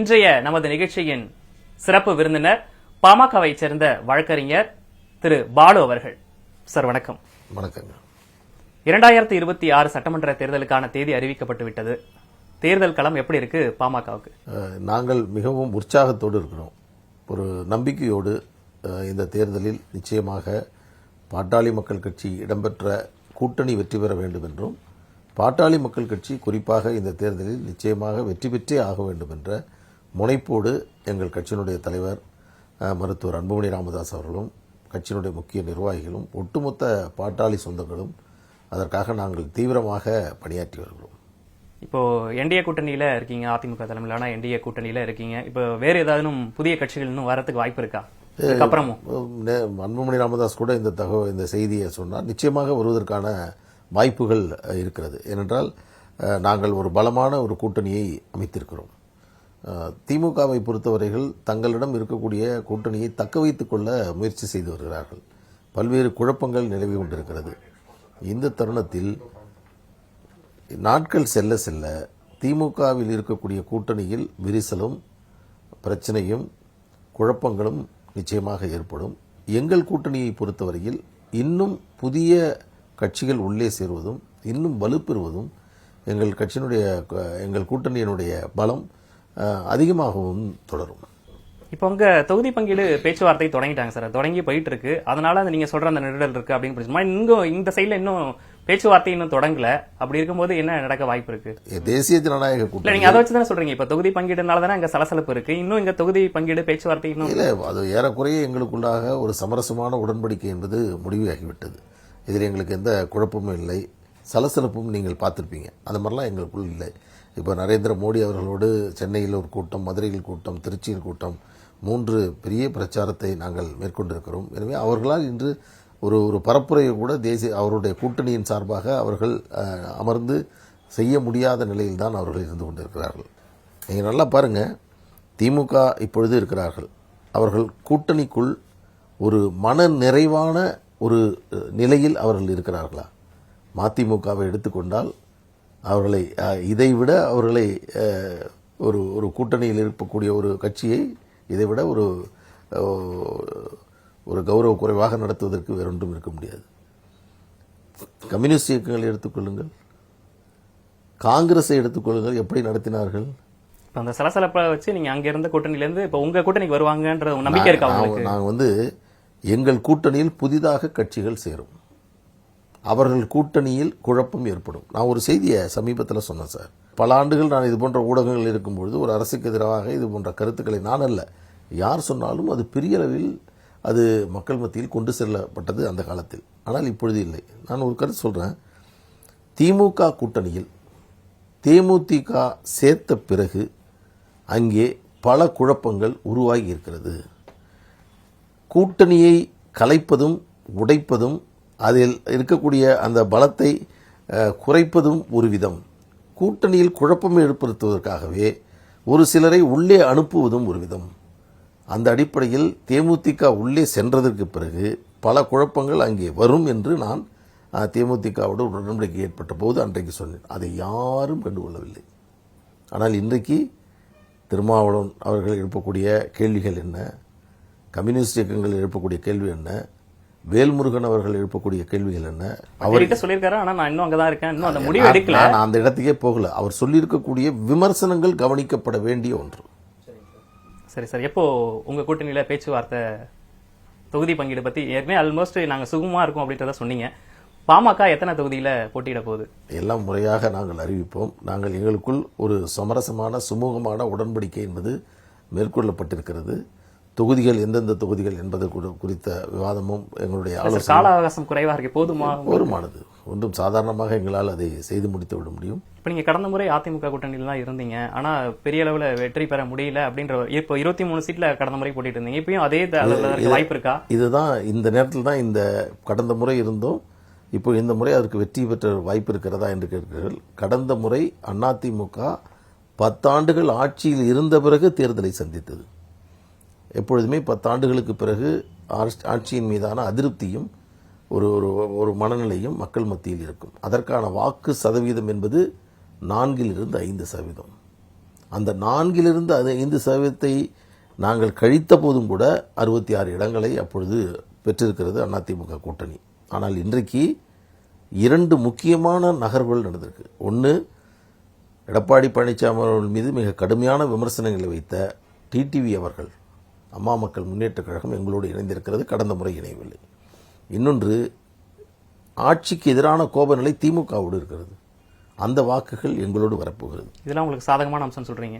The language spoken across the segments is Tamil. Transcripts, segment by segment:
இன்றைய நமது நிகழ்ச்சியின் சிறப்பு விருந்தினர் பாமகவை சேர்ந்த வழக்கறிஞர் திரு பாலு அவர்கள். சார் வணக்கம். வணக்கம். 2026 சட்டமன்ற தேர்தலுக்கான தேதி அறிவிக்கப்பட்டு விட்டது. தேர்தல் களம் எப்படி இருக்கு பாமகவுக்கு? நாங்கள் மிகவும் உற்சாகத்தோடு இருக்கிறோம். ஒரு நம்பிக்கையோடு இந்த தேர்தலில் நிச்சயமாக பாட்டாளி மக்கள் கட்சி இடம்பெற்ற கூட்டணி வெற்றி பெற வேண்டும் என்றும், பாட்டாளி மக்கள் கட்சி குறிப்பாக இந்த தேர்தலில் நிச்சயமாக வெற்றி பெற்றே ஆக வேண்டும் என்ற முனைப்போடு எங்கள் கட்சியினுடைய தலைவர் மருத்துவர் அன்புமணி ராமதாஸ் அவர்களும், கட்சியினுடைய முக்கிய நிர்வாகிகளும், ஒட்டுமொத்த பாட்டாளி சொந்தங்களும் அதற்காக நாங்கள் தீவிரமாக பணியாற்றி வருகிறோம். இப்போ என்டிஏ கூட்டணியில இருக்கீங்க, அதிமுக தலைமையிலான என்டிஏ கூட்டணியில இருக்கீங்க. இப்போ வேற ஏதாவது புதிய கட்சிகள் இன்னும் வரதுக்கு வாய்ப்பு இருக்கா? அப்புறமும் அன்புமணி ராமதாஸ் கூட இந்த செய்தியை சொன்னார். நிச்சயமாக வருவதற்கான வாய்ப்புகள் இருக்கிறது. ஏனென்றால் நாங்கள் ஒரு பலமான ஒரு கூட்டணியை அமைத்திருக்கிறோம். திமுகவை பொறுத்தவரைகள் தங்களிடம் இருக்கக்கூடிய கூட்டணியை தக்க வைத்துக் கொள்ள முயற்சி செய்து வருகிறார்கள். பல்வேறு குழப்பங்கள் நிலவி கொண்டிருக்கிறது. இந்த தருணத்தில் நாட்கள் செல்ல செல்ல திமுகவில் இருக்கக்கூடிய கூட்டணியில் விரிசலும் பிரச்சனையும் குழப்பங்களும் நிச்சயமாக ஏற்படும். எங்கள் கூட்டணியை பொறுத்தவரையில் இன்னும் புதிய கட்சிகள் உள்ளே சேருவதும் இன்னும் வலுப்பெறுவதும் எங்கள் கூட்டணியினுடைய பலம் அதிகமாகவும் தொடரும். இப்போ உங்க தொகுதி பங்கீடு பேச்சுவார்த்தை தொடங்கிட்டாங்க சார், தொடங்கி போயிட்டு இருக்கு. அதனால நீங்க சொல்ற அந்த நெருடல் இருக்கு அப்படின்னு இன்னும் இந்த சைட்ல இன்னும் பேச்சுவார்த்தை இன்னும் தொடங்கல. அப்படி இருக்கும்போது என்ன நடக்க வாய்ப்பு இருக்கு? தேசிய ஜனநாயக கூட்டணி நீங்க அதை வச்சுதானே சொல்றீங்க. இப்ப தொகுதி பங்கீடுனால தானே அங்க சலசலப்பு இருக்கு. இன்னும் இங்க தொகுதி பங்கீடு பேச்சுவார்த்தை இன்னும் இல்ல. அது ஏறக்குறைய எங்களுக்குள்ளாக ஒரு சமரசமான உடன்படிக்கை என்பது முடிவாகிவிட்டது. இதில் எங்களுக்கு எந்த குழப்பமும் இல்லை, சலசலப்பும் நீங்கள் பார்த்திருப்பீங்க. அந்த மாதிரிலாம் எங்களுக்குள் இல்லை. இப்போ நரேந்திர மோடி அவர்களோடு சென்னையில் ஒரு கூட்டம், மதுரையில் கூட்டம், திருச்சியில் கூட்டம், 3 பெரிய பிரச்சாரத்தை நாங்கள் மேற்கொண்டிருக்கிறோம். எனவே அவர்களால் இன்று ஒரு பரப்புரையை கூட அவருடைய கூட்டணியின் சார்பாக அவர்கள் அமர்ந்து செய்ய முடியாத நிலையில் தான் அவர்கள் இருந்து கொண்டிருக்கிறார்கள். நீங்கள் நல்லா பாருங்கள், திமுக இப்பொழுது இருக்கிறார்கள். அவர்கள் கூட்டணிக்குள் ஒரு மன நிறைவான ஒரு நிலையில் அவர்கள் இருக்கிறார்களா? மதிமுகவை எடுத்துக்கொண்டால் அவர்களை இதைவிட அவர்களை ஒரு கூட்டணியில் இருக்கக்கூடிய ஒரு கட்சியை இதைவிட ஒரு கௌரவ குறைவாக நடத்துவதற்கு வேறொன்றும் இருக்க முடியாது. கம்யூனிஸ்ட் இயக்கங்களை எடுத்துக்கொள்ளுங்கள், காங்கிரஸை எடுத்துக்கொள்ளுங்கள், எப்படி நடத்தினார்கள்? அந்த சலசலப்பை வச்சு நீங்க அங்க இருந்த கூட்டணியிலிருந்து இப்ப உங்க கூட்டணிக்கு வருவாங்கன்ற நம்பிக்கை இருக்கா? நாங்கள் எங்கள் கூட்டணியில் புதிதாக கட்சிகள் சேரும், அவர்கள் கூட்டணியில் குழப்பம் ஏற்படும். நான் ஒரு செய்தியை சமீபத்தில் சொன்னேன் சார். பல ஆண்டுகள் நான் இது போன்ற ஊடகங்கள் இருக்கும்பொழுது ஒரு அரசுக்கு எதிராக இது போன்ற கருத்துக்களை நான் அல்ல, யார் சொன்னாலும் அது பெரிய அளவில் அது மக்கள் மத்தியில் கொண்டு செல்லப்பட்டது அந்த காலத்தில். ஆனால் இப்பொழுது இல்லை. நான் ஒரு கருத்து சொல்கிறேன். திமுக கூட்டணியில் தேமுதிக சேர்த்த பிறகு அங்கே பல குழப்பங்கள் உருவாகி இருக்கிறது. கூட்டணியை கலைப்பதும் உடைப்பதும் அதில் இருக்கக்கூடிய அந்த பலத்தை குறைப்பதும் ஒரு விதம், கூட்டணியில் குழப்பம் ஏற்படுத்துவதற்காகவே ஒரு சிலரை உள்ளே அனுப்புவதும் ஒரு விதம். அந்த அடிப்படையில் தேமுதிக உள்ளே சென்றதற்கு பிறகு பல குழப்பங்கள் அங்கே வரும் என்று நான் தேமுதிகவோடு உடன்படிக்கை ஏற்பட்ட போது அன்றைக்கு சொன்னேன். அதை யாரும் கண்டுகொள்ளவில்லை. ஆனால் இன்றைக்கு திருமாவளவன் அவர்கள் எழுப்பக்கூடிய கேள்விகள் என்ன, கம்யூனிஸ்ட் இயக்கங்கள் எழுப்பக்கூடிய கேள்வி என்ன, வேல்முருகன் அவர்கள் எழுப்பக்கூடிய கேள்விகள் என்ன, அவர்கிட்ட சொல்லியிருக்காரு. ஆனா நான் இன்னும் அங்கதான் இருக்கேன், இன்னும் அந்த முடிவு எடுக்கல. நான் அந்த இடத்துக்கே போகல. அவர் சொல்லியிருக்கக்கூடிய விமர்சனங்கள் கவனிக்கப்பட வேண்டிய ஒன்று. சரி சார், எப்போ உங்க கூட்டணியில பேச்சுவார்த்தை தொகுதி பங்கீடு பத்தி ஏற்கனவே ஆல்மோஸ்ட் நாங்க சுகமா இருக்கோம் அப்படின்றத சொன்னீங்க. பாமக எத்தனை தொகுதியில போட்டியிட போகுது? எல்லாம் முறையாக நாங்கள் அறிவிப்போம். நாங்கள் எங்களுக்குள் ஒரு சமரசமான சுமூகமான உடன்படிக்கை என்பது மேற்கொள்ளப்பட்டிருக்கிறது. தொகுதிகள் எந்தெந்த தொகுதிகள் என்பது குறித்த விவாதமும் எங்களுடைய கால அவகாசம் குறைவாக இருக்கு, போதுமானது. ஒன்றும் சாதாரணமாக எங்களால் அதை செய்து முடித்து விட முடியும். இப்ப நீங்க கடந்த முறை அதிமுக கூட்டணியில் தான் இருந்தீங்க, ஆனா பெரிய அளவுல வெற்றி பெற முடியல அப்படின்ற. இப்போ 23 சீட்ல கடந்த முறை போட்டிட்டு இருந்தீங்க, இப்பயும் அதே வாய்ப்பு இருக்கா? இதுதான் இந்த நேரத்தில் தான் இந்த கடந்த முறை இருந்தோம், இப்போ இந்த முறை அதற்கு வெற்றி பெற்ற வாய்ப்பு இருக்கிறதா என்று கேட்கிறீர்கள். கடந்த முறை அதிமுக 10 ஆண்டுகள் ஆட்சியில் இருந்த பிறகு தேர்தலை சந்தித்தது. எப்பொழுதுமே 10 ஆண்டுகளுக்கு பிறகு ஆட்சியின் மீதான அதிருப்தியும் ஒரு மனநிலையும் மக்கள் மத்தியில் இருக்கும். அதற்கான வாக்கு சதவீதம் என்பது 4 to 5%. அந்த 4லிருந்து 5% நாங்கள் கழித்த போதும் கூட 66 இடங்களை அப்பொழுது பெற்றிருக்கிறது அதிமுக கூட்டணி. ஆனால் இன்றைக்கு 2 முக்கியமான நகர்வுகள் நடந்திருக்கு. ஒன்று, எடப்பாடி பழனிசாமி அவர்கள் மீது மிக கடுமையான விமர்சனங்களை வைத்த டிடிவி அவர்கள் அம்மா மக்கள் முன்னேற்றக் கழகம் எங்களோடு இணைந்திருக்கிறது, கடந்த முறை இணையவில்லை. இன்னொன்று, ஆட்சிக்கு எதிரான கோபநிலை திமுகவோடு இருக்கிறது, அந்த வாக்குகள் எங்களோடு வரப்போகிறது. இதெல்லாம் உங்களுக்கு சாதகமான அம்சம் சொல்றீங்க?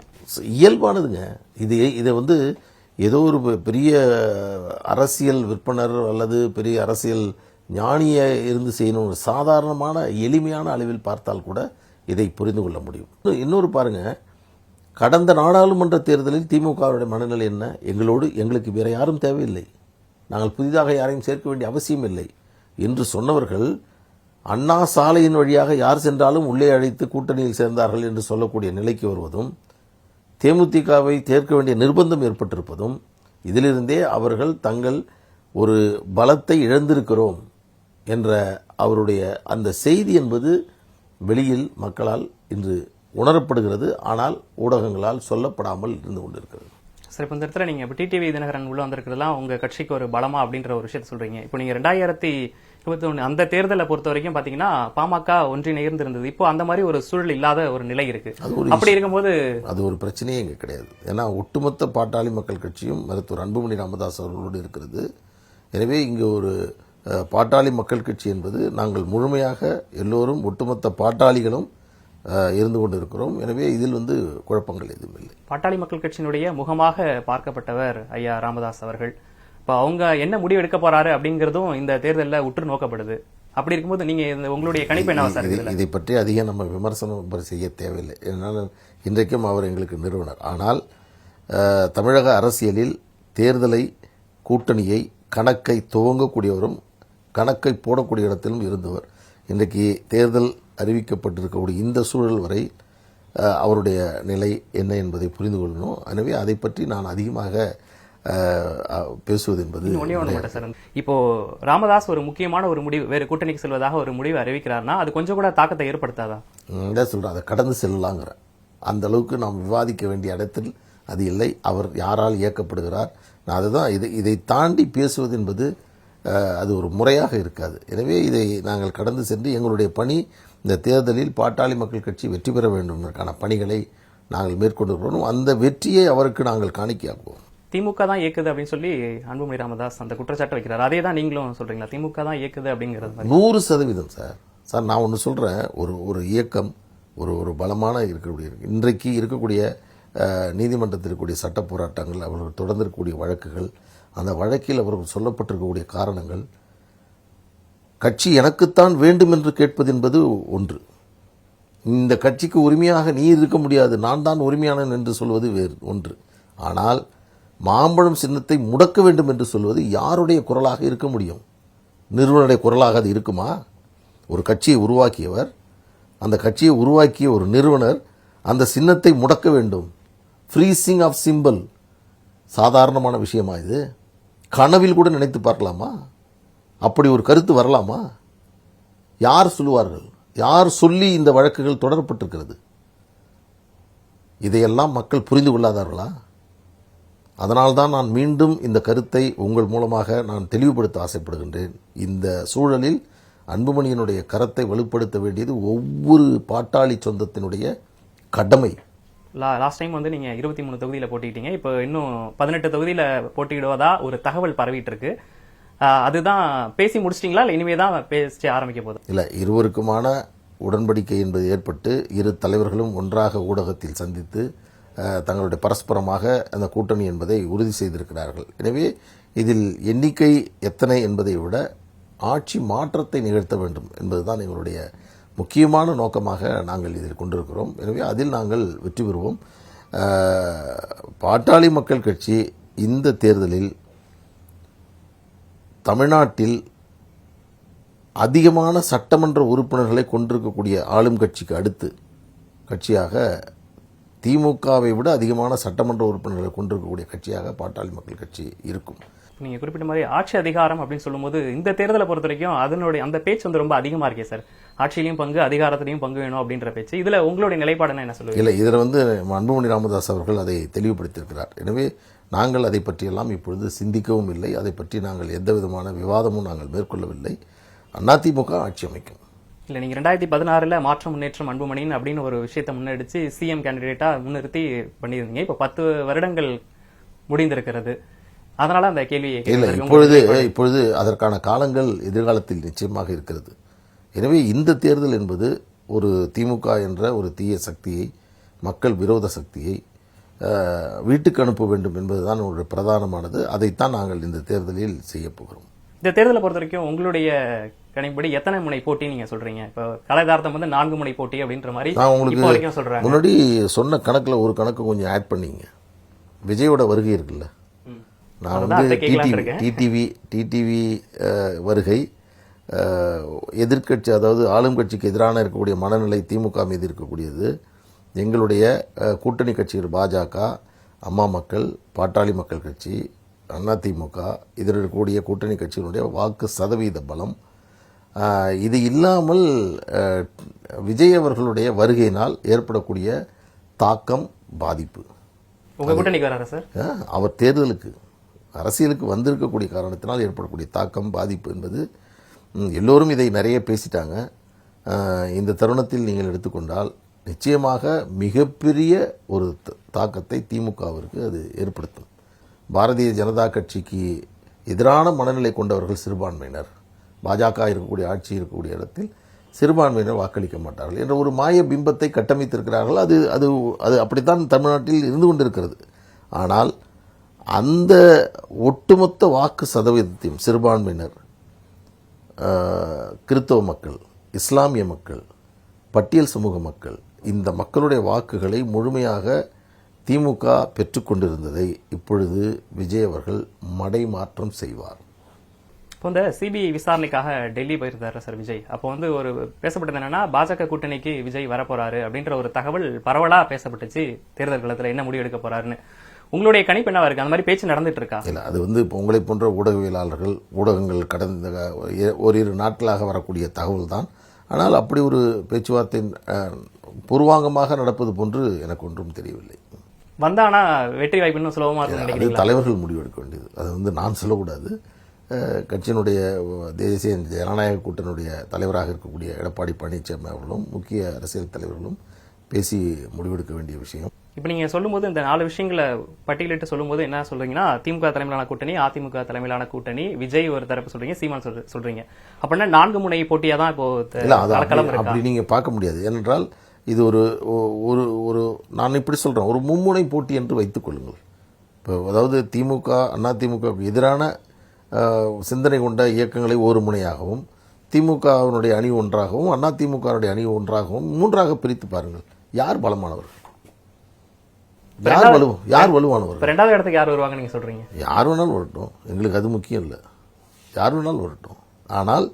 இயல்பானதுங்க. இதை வந்து ஏதோ ஒரு பெரிய அரசியல் விற்பனர் அல்லது பெரிய அரசியல் ஞானியை இருந்து செய்யணும், ஒரு சாதாரணமான எளிமையான அளவில் பார்த்தால் கூட இதை புரிந்து கொள்ள முடியும். இன்னொரு பாருங்க, கடந்த நாடாளுமன்ற தேர்தலில் திமுகவுடைய மனநிலை என்ன? எங்களுக்கு வேற யாரும் தேவையில்லை, நாங்கள் புதிதாக யாரையும் சேர்க்க வேண்டிய அவசியம் இல்லை என்று சொன்னவர்கள் அண்ணா சாலையின் வழியாக யார் சென்றாலும் உள்ளே அழைத்து கூட்டணியில் சேர்ந்தார்கள் என்று சொல்லக்கூடிய நிலைக்கு வருவதும், தேமுதிகவை தேர்க்க வேண்டிய நிர்பந்தம் ஏற்பட்டிருப்பதும், இதிலிருந்தே அவர்கள் தங்கள் ஒரு பலத்தை இழந்திருக்கிறோம் என்ற அவருடைய அந்த செய்தி என்பது வெளியில் மக்களால் இன்று உணரப்படுகிறது. ஆனால் ஊடகங்களால் சொல்லப்படாமல் இருந்து கொண்டிருக்கிறது. சார், இப்போ இந்த இடத்துல நீங்க இப்போ டிடிவி தினகரன் உள்ள வந்திருக்கிறதுலாம் உங்க கட்சிக்கு ஒரு பலமா அப்படின்ற ஒரு விஷயத்த சொல்றீங்க. இப்போ நீங்க 2021 அந்த தேர்தலை பொறுத்த வரைக்கும் பாத்தீங்கன்னா பாமக ஒன்றிணைந்து இருந்தது. இப்போ அந்த மாதிரி ஒரு சூழல் இல்லாத ஒரு நிலை இருக்கு. அப்படி இருக்கும்போது அது ஒரு பிரச்சனையே இங்க கிடையாது. ஏன்னா ஒட்டுமொத்த பாட்டாளி மக்கள் கட்சியும் மருத்துவர் அன்புமணி ராமதாஸ் அவர்களோடு இருக்கிறது. எனவே இங்கு ஒரு பாட்டாளி மக்கள் கட்சி என்பது நாங்கள் முழுமையாக எல்லோரும் ஒட்டுமொத்த பாட்டாளிகளும் இருந்து கொண்டு இருக்கிறோம். எனவே இதில் குழப்பங்கள் எதுவும் இல்லை. பாட்டாளி மக்கள் கட்சியினுடைய முகமாக பார்க்கப்பட்டவர் ஐயா ராமதாஸ் அவர்கள். இப்போ அவங்க என்ன முடிவு எடுக்க போறாரு அப்படிங்கறதும் இந்த தேர்தலில் உற்று நோக்கப்படுது. அப்படி இருக்கும்போது நீங்க உங்களுடைய கணிப்பு என்ன சார்? இதை பற்றி அதிகம் நம்ம விமர்சனம் செய்ய தேவையில்லை. ஏன்னா இன்றைக்கும் அவர் எங்களுக்கு நிறுவனர். ஆனால் தமிழக அரசியலில் தேர்தலை, கூட்டணியை, கணக்கை துவங்கக்கூடியவரும் கணக்கை போடக்கூடிய இடத்திலும் இருந்தவர். இன்றைக்கு தேர்தல் அறிவிக்கப்பட்டிருக்கக்கூடிய இந்த சூழல் வரை அவருடைய நிலை என்ன என்பதை புரிந்து கொள்ளணும். எனவே அதை பற்றி நான் அதிகமாக பேசுவது என்பது சார். இப்போ ராமதாஸ் ஒரு முக்கியமான ஒரு முடிவு, வேறு கூட்டணிக்கு செல்வதாக ஒரு முடிவு அறிவிக்கிறார்னா அது கொஞ்சம் கூட தாக்கத்தை ஏற்படுத்தாதா? சொல்றேன், அதை கடந்து செல்லலாங்கிற அந்த அளவுக்கு நாம் விவாதிக்க வேண்டிய இடத்தில் அது இல்லை. அவர் யாரால் இயக்கப்படுகிறார், நான் அதுதான் இதை தாண்டி பேசுவது என்பது அது ஒரு முறையாக இருக்காது. எனவே இதை நாங்கள் கடந்து சென்று எங்களுடைய பணி இந்த தேர்தலில் பாட்டாளி மக்கள் கட்சி வெற்றி பெற வேண்டும் என்பதற்கான பணிகளை நாங்கள் மேற்கொண்டிருக்கிறோம். அந்த வெற்றியை அவருக்கு நாங்கள் காணிக்கையாக்குவோம். திமுக தான் இயக்குது அப்படின்னு சொல்லி அன்புமணி ராமதாஸ் அந்த குற்றச்சாட்டு வைக்கிறார். அதே தான் நீங்களும் சொல்றீங்களா? திமுக தான் இயக்குது அப்படிங்கிறது 100% சார். நான் ஒன்று சொல்றேன், ஒரு இயக்கம் ஒரு பலமான இருக்கக்கூடிய இன்றைக்கு இருக்கக்கூடிய நீதிமன்றத்தில் இருக்கக்கூடிய சட்ட போராட்டங்கள், அவர்கள் தொடர்ந்து இருக்கக்கூடிய வழக்குகள், அந்த வழக்கில் அவர்கள் சொல்லப்பட்டிருக்கக்கூடிய காரணங்கள், கட்சி எனக்குத்தான் வேண்டும் என்று கேட்பது என்பது ஒன்று. இந்த கட்சிக்கு உரிமையாக நீ இருக்க முடியாது, நான் தான் உரிமையானன் என்று சொல்வது வேறு ஒன்று. ஆனால் மாம்பழம் சின்னத்தை முடக்க வேண்டும் என்று சொல்வது யாருடைய குரலாக இருக்க முடியும்? நிறுவனுடைய குரலாக அது இருக்குமா? ஒரு கட்சியை உருவாக்கியவர், அந்த கட்சியை உருவாக்கிய ஒரு நிறுவனர் அந்த சின்னத்தை முடக்க வேண்டும். ஃப்ரீசிங் ஆஃப் சிம்பிள் சாதாரணமான விஷயமா இது? கனவில் கூட நினைத்து பார்க்கலாமா? அப்படி ஒரு கருத்து வரலாமா? யார் சொல்லுவார்கள்? யார் சொல்லி இந்த வழக்குகள் தொடரப்பட்டிருக்கிறது? இதையெல்லாம் மக்கள் புரிந்து கொள்ளாதார்களா? அதனால்தான் நான் மீண்டும் இந்த கருத்தை உங்கள் மூலமாக நான் தெளிவுபடுத்த ஆசைப்படுகின்றேன். இந்த சூழலில் அன்புமணியினுடைய கரத்தை வலுப்படுத்த வேண்டியது ஒவ்வொரு பாட்டாளி சொந்தத்தினுடைய கடமை. லாஸ்ட் டைம் நீங்க 23 தொகுதியில போட்டிட்டீங்க. இப்போ இன்னும் 18 தொகுதியில போட்டியிடுவதா ஒரு தகவல் பரவிட்டு இருக்கு. அதுதான் பேசி முடிச்சிட்டீங்களா, இல்லை இனிமே தான் பேசி ஆரம்பிக்க போதும்? இல்லை, இருவருக்குமான உடன்படிக்கை என்பது ஏற்பட்டு இரு தலைவர்களும் ஒன்றாக ஊடகத்தில் சந்தித்து தங்களுடைய பரஸ்பரமாக அந்த கூட்டணி என்பதை உறுதி செய்திருக்கிறார்கள். எனவே இதில் எண்ணிக்கை எத்தனை என்பதை விட ஆட்சி மாற்றத்தை நிகழ்த்த வேண்டும் என்பதுதான் எங்களுடைய முக்கியமான நோக்கமாக நாங்கள் இதில் கொண்டிருக்கிறோம். எனவே அதில் நாங்கள் வெற்றி பெறுவோம். பாட்டாளி மக்கள் கட்சி இந்த தேர்தலில் தமிழ்நாட்டில் அதிகமான சட்டமன்ற உறுப்பினர்களை கொண்டிருக்கக்கூடிய ஆளும் கட்சிக்கு அடுத்து கட்சியாக, திமுகவை விட அதிகமான சட்டமன்ற உறுப்பினர்களை கொண்டிருக்கக்கூடிய கட்சியாக பாட்டாளி மக்கள் கட்சி இருக்கும். நீங்க குறிப்பிட்ட மாதிரி ஆட்சி அதிகாரம் அப்படின்னு சொல்லும்போது இந்த தேர்தலை பொறுத்த வரைக்கும் அதனுடைய அந்த பேச்சு வந்து ரொம்ப அதிகமா இருக்கே சார். ஆட்சியிலையும் பங்கு, அதிகாரத்திலையும் பங்கு வேணும் அப்படின்ற பேச்சு. இதுல உங்களுடைய நிலைப்பாடு என்ன சொல்லுவீங்க? இல்லை, இதில் வந்து அன்புமணி ராமதாஸ் அவர்கள் அதை தெளிவுபடுத்தியிருக்கிறார். எனவே நாங்கள் அதை பற்றியெல்லாம் இப்பொழுது சிந்திக்கவும் இல்லை, அதை பற்றி நாங்கள் எந்த விதமான விவாதமும் நாங்கள் மேற்கொள்ளவில்லை. அதிமுக ஆட்சி அமைக்கும். இல்ல, நீங்க 2016 மாற்றம் முன்னேற்றம் அன்புமணின்னு அப்படின்னு ஒரு விஷயத்தை முன்னெடுத்து சிஎம் கேண்டிடேட்டா முன்னிறுத்தி பண்ணியிருந்தீங்க. இப்ப 10 வருடங்கள் முடிந்திருக்கிறது. அதனால அந்த கேள்வி இல்லை, இப்பொழுது அதற்கான காலங்கள் எதிர்காலத்தில் நிச்சயமாக இருக்கிறது. எனவே இந்த தேர்தல் என்பது ஒரு திமுக என்ற ஒரு தீய சக்தியை, மக்கள் விரோத சக்தியை வீட்டுக்கு அனுப்ப வேண்டும் என்பதுதான் ஒரு பிரதானமானது. அதைத்தான் நாங்கள் இந்த தேர்தலில் செய்ய போகிறோம். இந்த தேர்தலை பொறுத்த வரைக்கும் உங்களுடைய கணிப்படி எத்தனை முனை போட்டி நீங்க சொல்றீங்க? இப்போ கலைதார்த்தம் வந்து 4 முனை போட்டி அப்படின்ற மாதிரி நான் உங்களுக்கு வரைக்கும் சொல்றேன். முன்னாடி சொன்ன கணக்கில் ஒரு கணக்கு கொஞ்சம் ஆட் பண்ணீங்க. விஜயோட வருகை இருக்குல்ல, நான் வந்து டிடிவி வருகை, எதிர்க்கட்சி அதாவது ஆளும் கட்சிக்கு எதிரான இருக்கக்கூடிய மனநிலை திமுக மீது இருக்கக்கூடியது, எங்களுடைய கூட்டணி கட்சிகள் பாஜக, அம்மா மக்கள், பாட்டாளி மக்கள் கட்சி, அதிமுக, இதில் இருக்கக்கூடிய கூட்டணி கட்சிகளுடைய வாக்கு சதவீத பலம், இது இல்லாமல் விஜய் அவர்களுடைய வருகையினால் ஏற்படக்கூடிய தாக்கம், பாதிப்பு. உங்க கூட்டணிக்கு வராரா சார்? அவர் தேர்தலுக்கு அரசியலுக்கு வந்திருக்கக்கூடிய காரணத்தினால் ஏற்படக்கூடிய தாக்கம், பாதிப்பு என்பது எல்லோரும் இதை நிறைய பேசிட்டாங்க. இந்த தருணத்தில் நீங்கள் எடுத்துக்கொண்டால் நிச்சயமாக மிகப்பெரிய ஒரு தாக்கத்தை திமுகவிற்கு அது ஏற்படுத்தும். பாரதிய ஜனதா கட்சிக்கு எதிரான மனநிலை கொண்டவர்கள் சிறுபான்மையினர், பாஜக இருக்கக்கூடிய ஆட்சி இருக்கக்கூடிய இடத்தில் சிறுபான்மையினர் வாக்களிக்க மாட்டார்கள் என்ற ஒரு மாய பிம்பத்தை கட்டமைத்திருக்கிறார்கள். அது அது அது அப்படித்தான் தமிழ்நாட்டில் இருந்து கொண்டிருக்கிறது. ஆனால் அந்த ஒட்டுமொத்த வாக்கு சதவீதத்தையும் சிறுபான்மையினர், கிறித்தவ மக்கள், இஸ்லாமிய மக்கள், பட்டியல் சமூக மக்கள், இந்த மக்களுடைய வாக்குகளை முழுமையாக திமுக பெற்றுக்கொண்டிருந்ததை இப்பொழுது விஜய் அவர்கள் மடைமாற்றம் செய்வார். இப்போ இந்த சிபிஐ விசாரணைக்காக டெல்லி போயிருந்தாரு சார் விஜய். அப்போ வந்து ஒரு பேசப்பட்டது என்னன்னா, பாஜக கூட்டணிக்கு விஜய் வரப்போறாரு அப்படின்ற ஒரு தகவல் பரவலா பேசப்பட்டுச்சு. தேர்தல் களத்தில் என்ன முடிவு எடுக்க போறாருன்னு உங்களுடைய கணிப்பு என்னவா இருக்கு? அந்த மாதிரி பேச்சு நடந்துட்டு இருக்கா? இல்லை, அது வந்து இப்போ உங்களை போன்ற ஊடகவியலாளர்கள், ஊடகங்கள் கடந்த ஓரிரு நாட்களாக வரக்கூடிய தகவல் தான். ஆனால் அப்படி ஒரு பேச்சுவார்த்தை பூர்வாங்கமாக நடப்பது போன்று எனக்கு ஒன்றும் தெரியவில்லை. வந்தானா வெற்றி வாய்ப்பு இன்னும் சுலபமா இருக்கும். அது தலைவர்கள் முடிவெடுக்க வேண்டியது, அது வந்து நான் சொல்லக்கூடாது. கட்சியினுடைய தேசிய ஜனநாயக கூட்டணியுடைய தலைவராக இருக்கக்கூடிய எடப்பாடி பழனிசாமி அவர்களும் முக்கிய அரசியல் தலைவர்களும் பேசி முடிவெடுக்க வேண்டிய விஷயம். இப்போ நீங்க சொல்லும்போது இந்த 4 விஷயங்களை பட்டியலிட்டு சொல்லும்போது என்ன சொல்றீங்கன்னா, திமுக தலைமையிலான கூட்டணி, அதிமுக தலைமையிலான கூட்டணி, விஜய் ஒரு தரப்பு சொல்றீங்க, சீமான் சொல்றீங்க. அப்படின்னா 4 முனை போட்டியா தான் இப்போ அப்படி நீங்க பார்க்க முடியாது. ஏனென்றால் இது ஒரு ஒரு ஒரு நான் இப்படி சொல்றேன், ஒரு மும்முனை போட்டி என்று வைத்துக் கொள்ளுங்கள். இப்போ அதாவது திமுக, அதிமுக எதிரான சிந்தனை கொண்ட இயக்கங்களை ஒரு முனையாகவும், திமுகவினுடைய அணி ஒன்றாகவும், அதிமுகவுடைய அணி ஒன்றாகவும், 3ஆக பிரித்து பாருங்கள். யார் பலமானவர், யார் வலுவானவர்? 2வது இடத்துக்கு யார் வருவாங்க நீங்க சொல்றீங்க? யார் வேணாலும் வரட்டும், எங்களுக்கு அது முக்கியம் இல்லை. யார் வேணாலும் வரட்டும். ஆனால்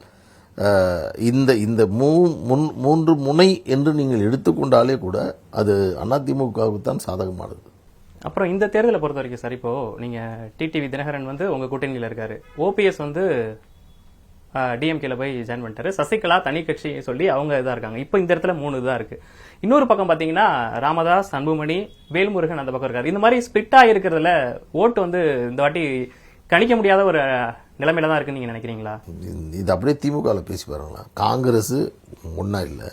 இந்த இந்த 3 முனை என்று நீங்கள் எடுத்துக்கொண்டாலே கூட அது அதிமுகவுக்கு தான் சாதகமானது. அப்புறம் இந்த தேர்தலை பொறுத்த வரைக்கும் சார், இப்போ நீங்க டிடிவி தினகரன் வந்து உங்க கூட்டணியில் இருக்காரு, ஓபிஎஸ் வந்து டிஎம்கேல போய் ஜாயின் பண்ணிட்டாரு, சசிகலா தனி கட்சி சொல்லி அவங்க இதா இருக்காங்க. இப்போ இந்த இடத்துல 3 இதா இருக்கு. இன்னொரு பக்கம் பாத்தீங்கன்னா ராமதாஸ், அன்புமணி, வேல்முருகன் அந்த பக்கம் இருக்காரு. இந்த மாதிரி ஸ்பிளிட் ஆகிருக்கிறதுல ஓட்டு வந்து இந்த வாட்டி கணிக்க முடியாத ஒரு நிலைமையில தான் இருக்குன்னு நீங்க நினைக்கிறீங்களா? இது அப்படியே திமுகவில் பேசி பாருங்களா. காங்கிரஸ் ஒன்றா இல்லை,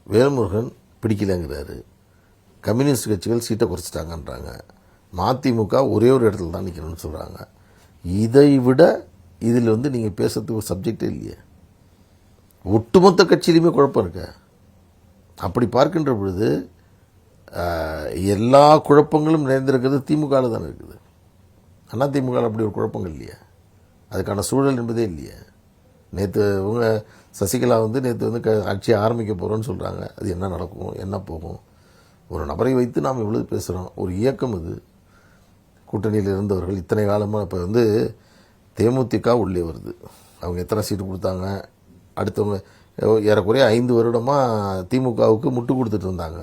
வேல்முருகன் பிடிக்கலங்கிறாரு, கம்யூனிஸ்ட் கட்சிகள் சீட்டை குறைச்சிட்டாங்கன்றாங்க, மதிமுக ஒரே ஒரு இடத்துல தான் நிற்கணும்னு சொல்கிறாங்க. இதை விட இதில் வந்து நீங்கள் பேசுறதுக்கு ஒரு சப்ஜெக்டே இல்லையே. ஒட்டுமொத்த கட்சியிலுமே குழப்பம் இருக்க. அப்படி பார்க்கின்ற பொழுது எல்லா குழப்பங்களும் நிறைந்திருக்கிறது திமுகவில் தானே இருக்குது. அதிமுக அப்படி ஒரு குழப்பங்கள் இல்லையா, அதுக்கான சூழல் என்பதே இல்லையா. நேற்று இவங்க சசிகலா வந்து நேற்று வந்து ஆட்சியை ஆரம்பிக்க போகிறோன்னு சொல்கிறாங்க. அது என்ன நடக்கும், என்ன போகும்? ஒரு நபரை வைத்து நாம் இவ்வளவு பேசுகிறோம். ஒரு இயக்கம் இது, கூட்டணியில் இருந்தவர்கள் இத்தனை காலமாக. இப்போ வந்து தேமுதிக உள்ளே வருது, அவங்க எத்தனை சீட்டு கொடுத்தாங்க, அடுத்தவங்க ஏறக்குறைய 5 வருடமாக திமுகவுக்கு முட்டு கொடுத்துட்டு இருந்தாங்க.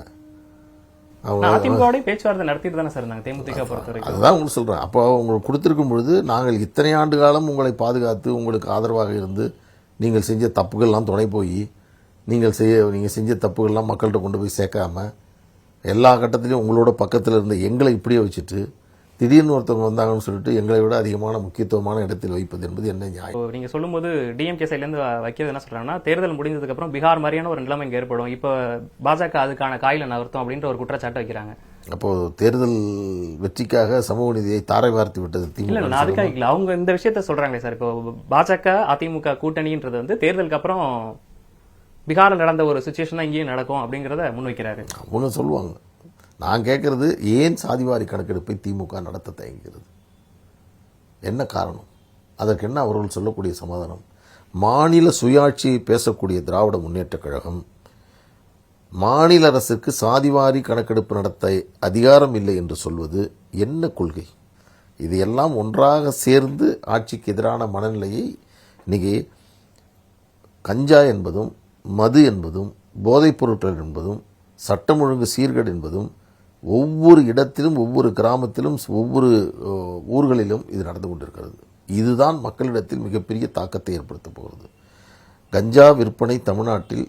அதிமுகவோட பேச்சுவார்த்தை நடத்திட்டு தானே சார் இருந்தாங்க தேமுதிக பொறுத்த வரைக்கும். அதுதான் உங்களுக்கு சொல்கிறேன். அப்போ உங்களுக்கு கொடுத்துருக்கும் பொழுது நாங்கள் இத்தனை ஆண்டு காலம் உங்களை பாதுகாத்து உங்களுக்கு ஆதரவாக இருந்து நீங்கள் செஞ்ச தப்புகள்லாம் துணை போய் நீங்கள் செஞ்ச தப்புகள்லாம் மக்கள்கிட்ட கொண்டு போய் சேர்க்காம எல்லா கட்டத்திலையும் உங்களோட பக்கத்தில் இருந்த எங்களை இப்படியே வச்சுட்டு திடீர்னு ஒருத்தவங்க வந்தாங்கன்னு சொல்லிட்டு எங்களை விட அதிகமான முக்கியத்துவமான இடத்தில் வைப்பது என்பது என்ன நியாயம்? நீங்க சொல்லும்போது டிஎம்கே சைட்லேருந்து வைக்கிறது என்ன சொல்றாங்கன்னா, தேர்தல் முடிஞ்சதுக்கு அப்புறம் பீகார் மாதிரியான ஒரு நிலைமை இங்க ஏற்படும், இப்போ பாஜக அதுக்கான காயில நகர்த்தும் அப்படின்ற ஒரு குற்றச்சாட்டை வைக்கிறாங்க. அப்போ தேர்தல் வெற்றிக்காக சமூக நீதியை தாரை வார்த்து விட்டது திமுக. இல்ல நான் அதுக்காக இல்லை, அவங்க இந்த விஷயத்த சொல்றாங்களே சார். இப்போ பாஜக அதிமுக கூட்டணின்றது வந்து தேர்தலுக்கு அப்புறம் பீகாரில் நடந்த ஒரு சுச்சுவேஷன் தான் இங்கேயும் நடக்கும் அப்படிங்கிறத முன்வைக்கிறாரு. அவங்க சொல்லுவாங்க. நான் கேட்கறது, ஏன் சாதிவாரி கணக்கெடுப்பை திமுக நடத்த தயங்குகிறது? என்ன காரணம்? அதற்கு என்ன அவர்கள் சொல்லக்கூடிய சமாதானம்? மாநில சுயாட்சியை பேசக்கூடிய திராவிட முன்னேற்றக் கழகம் மாநில அரசுக்கு சாதிவாரி கணக்கெடுப்பு நடத்த அதிகாரம் இல்லை என்று சொல்வது என்ன கொள்கை? இது எல்லாம் ஒன்றாக சேர்ந்து ஆட்சிக்கு எதிரான மனநிலையை இன்னைக்கு கஞ்சா என்பதும் மது என்பதும் போதைப் பொருட்கள் என்பதும் சட்டம் ஒழுங்கு சீர்கேடு என்பதும் ஒவ்வொரு இடத்திலும் ஒவ்வொரு கிராமத்திலும் ஒவ்வொரு ஊர்களிலும் இது நடந்து கொண்டிருக்கிறது. இதுதான் மக்களிடத்தில் மிகப்பெரிய தாக்கத்தை ஏற்படுத்தப் போகிறது. கஞ்சா விற்பனை தமிழ்நாட்டில்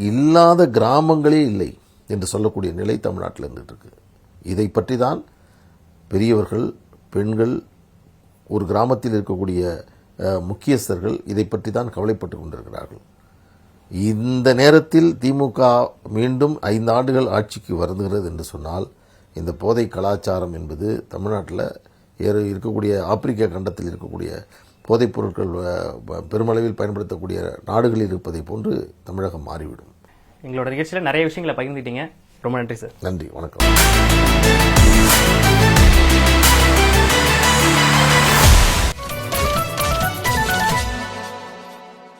இல்லாத கிராமங்களே இல்லை என்று சொல்லக்கூடிய நிலை தமிழ்நாட்டில் இருந்துட்டு இருக்கு. இதை பற்றி தான் பெரியவர்கள், பெண்கள், ஒரு கிராமத்தில் இருக்கக்கூடிய முக்கியஸ்தர்கள் இதை பற்றி தான் கவலைப்பட்டு கொண்டிருக்கிறார்கள். இந்த நேரத்தில் திமுக மீண்டும் 5 ஆண்டுகள் ஆட்சிக்கு வருகிறது என்று சொன்னால் இந்த போதை கலாச்சாரம் என்பது தமிழ்நாட்டில் இருக்கக்கூடிய ஆப்பிரிக்கா கண்டத்தில் இருக்கக்கூடிய போதைப் பொருட்கள் பெருமளவில் பயன்படுத்தக்கூடிய நாடுகளில் இருப்பதை போன்று தமிழகம் மாறிவிடும். எங்களோட நிகழ்ச்சியில் நிறைய விஷயங்களை பகிர்ந்துட்டீங்க. ரொம்ப நன்றி சார். நன்றி, வணக்கம்.